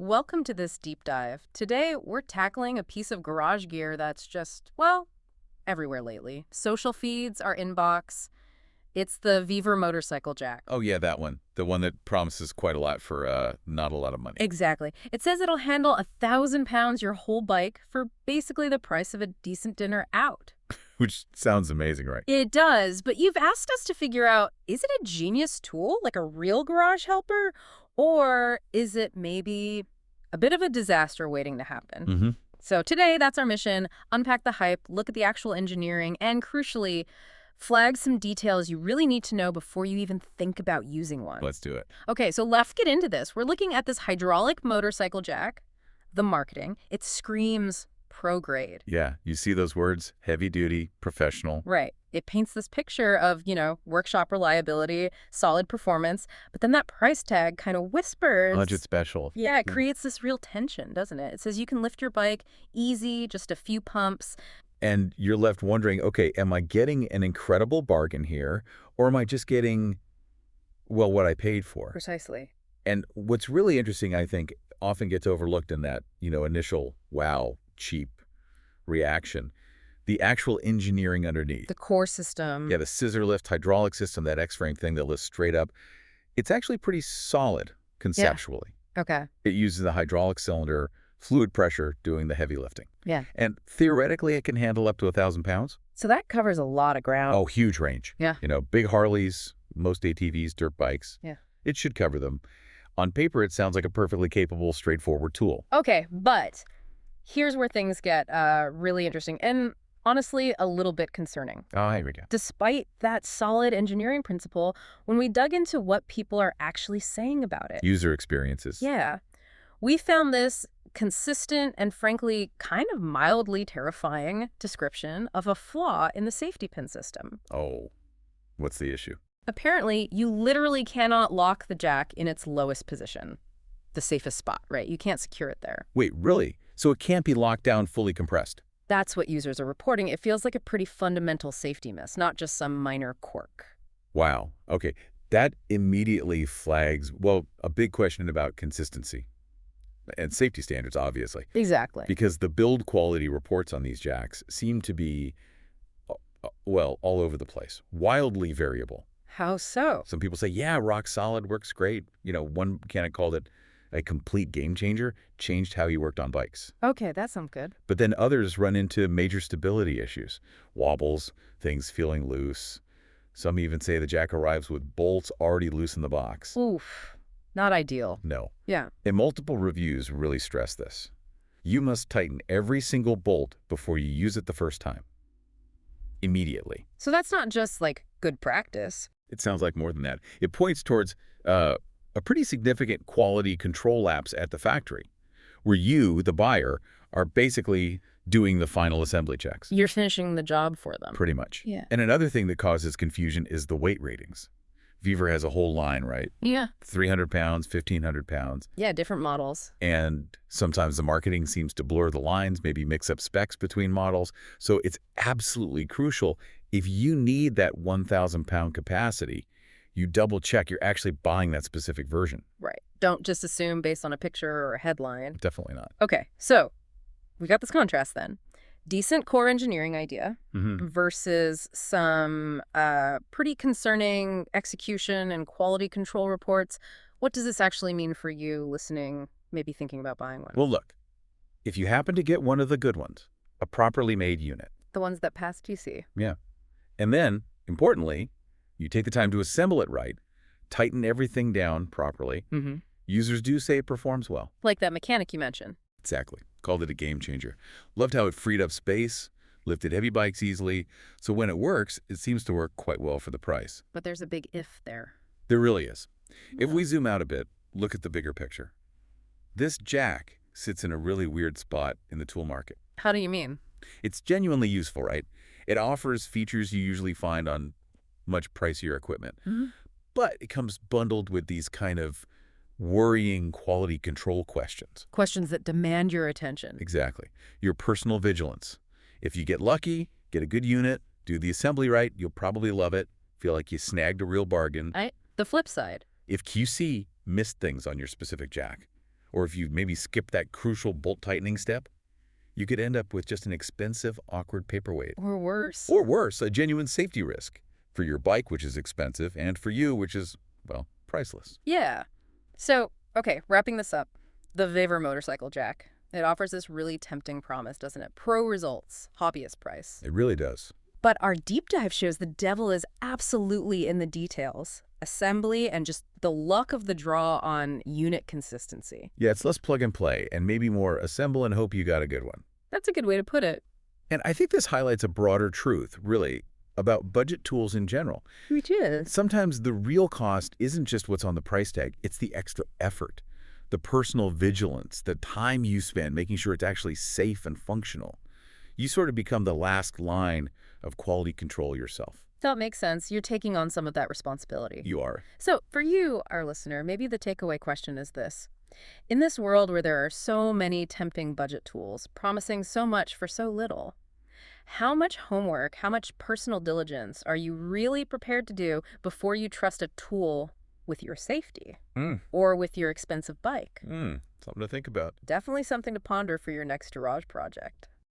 Welcome to this deep dive. Today, we're tackling a piece of garage gear that's just, well, everywhere lately. Social feeds, our inbox. It's the Vevor Motorcycle Jack. Oh, yeah, that one. The one that promises quite a lot for not a lot of money. Exactly. It says it'll handle 1,000 pounds your whole bike for basically the price of a decent dinner out. Which sounds amazing, right? It does, but you've asked us to figure out, is it a genius tool, like a real garage helper? Or is it maybe a bit of a disaster waiting to happen? Mm-hmm. So today, that's our mission. Unpack the hype, look at the actual engineering, and crucially, flag some details you really need to know before you even think about using one. Let's do it. Okay, so let's get into this. We're looking at this hydraulic motorcycle jack, the marketing. It screams pro grade. Yeah, you see those words, heavy duty, professional. Right. It paints this picture of, workshop reliability, solid performance, but then that price tag kind of whispers. Budget special. Yeah, it creates this real tension, doesn't it? It says you can lift your bike easy, just a few pumps. And you're left wondering, okay, am I getting an incredible bargain here, or am I just getting, well, what I paid for? Precisely. And what's really interesting, I think, often gets overlooked in that, initial, wow, cheap reaction. The actual engineering underneath. The core system. Yeah, the scissor lift hydraulic system, that X-frame thing that lifts straight up. It's actually pretty solid conceptually. Okay. It uses the hydraulic cylinder, fluid pressure doing the heavy lifting. Yeah. And theoretically, it can handle up to 1,000 pounds. So that covers a lot of ground. Oh, huge range. Yeah. Big Harleys, most ATVs, dirt bikes. Yeah. It should cover them. On paper, it sounds like a perfectly capable, straightforward tool. Okay, but here's where things get really interesting and honestly a little bit concerning. Oh, here we go. Despite that solid engineering principle, when we dug into what people are actually saying about it. User experiences. Yeah. We found this consistent and frankly kind of mildly terrifying description of a flaw in the safety pin system. Oh, what's the issue? Apparently, you literally cannot lock the jack in its lowest position, the safest spot, right? You can't secure it there. Wait, really? So it can't be locked down fully compressed? That's what users are reporting. It feels like a pretty fundamental safety miss, not just some minor quirk. Wow. Okay. That immediately flags, well, a big question about consistency and safety standards, obviously. Exactly. Because the build quality reports on these jacks seem to be, well, all over the place, wildly variable. How so? Some people say, yeah, rock solid, works great. One mechanic called it a complete game changer, changed how he worked on bikes. Okay, that sounds good. But then others run into major stability issues, wobbles, things feeling loose. Some even say the jack arrives with bolts already loose in the box. Oof, not ideal. No. Yeah. And multiple reviews really stress this. You must tighten every single bolt before you use it the first time. Immediately. So that's not just like good practice. It sounds like more than that. It points towards a pretty significant quality control lapse at the factory, where you, the buyer, are basically doing the final assembly checks. You're finishing the job for them. Pretty much. Yeah. And another thing that causes confusion is the weight ratings. Vevor has a whole line, right? Yeah. 300 pounds, 1,500 pounds. Yeah, different models. And sometimes the marketing seems to blur the lines, maybe mix up specs between models. So it's absolutely crucial. If you need that 1,000-pound capacity, you double check you're actually buying that specific version. Right. Don't just assume based on a picture or a headline. Definitely not. Okay, so we got this contrast then. Decent core engineering idea versus some pretty concerning execution and quality control reports. What does this actually mean for you listening, maybe thinking about buying one? Well, look, if you happen to get one of the good ones, a properly made unit. The ones that pass TC. Yeah. And then, importantly, you take the time to assemble it right, tighten everything down properly. Users do say it performs well. Like that mechanic you mentioned. Exactly. Called it a game changer. Loved how it freed up space, lifted heavy bikes easily. So when it works, it seems to work quite well for the price. But there's a big if there. There really is. If we zoom out a bit, look at the bigger picture. This jack sits in a really weird spot in the tool market. How do you mean? It's genuinely useful, right? It offers features you usually find on much pricier equipment. But it comes bundled with these kind of worrying quality control questions. Questions that demand your attention. Exactly. Your personal vigilance. If you get lucky, get a good unit, do the assembly right, you'll probably love it, feel like you snagged a real bargain. The flip side. If QC missed things on your specific jack, or if you maybe skip that crucial bolt tightening step, you could end up with just an expensive, awkward paperweight. Or worse. Or worse, a genuine safety risk for your bike, which is expensive, and for you, which is, well, priceless. Yeah. So, okay, wrapping this up. The Vevor Motorcycle Jack. It offers this really tempting promise, doesn't it? Pro results, hobbyist price. It really does. But our deep dive shows the devil is absolutely in the details. Assembly and just the luck of the draw on unit consistency. Yeah, it's less plug and play and maybe more assemble and hope you got a good one. That's a good way to put it. And I think this highlights a broader truth, really, about budget tools in general. Which is? Sometimes the real cost isn't just what's on the price tag, it's the extra effort, the personal vigilance, the time you spend making sure it's actually safe and functional. You sort of become the last line of quality control yourself. That makes sense. You're taking on some of that responsibility. You are. So for you, our listener, maybe the takeaway question is this. In this world where there are so many tempting budget tools, promising so much for so little, how much homework, how much personal diligence are you really prepared to do before you trust a tool with your safety or with your expensive bike? Something to think about. Definitely something to ponder for your next garage project.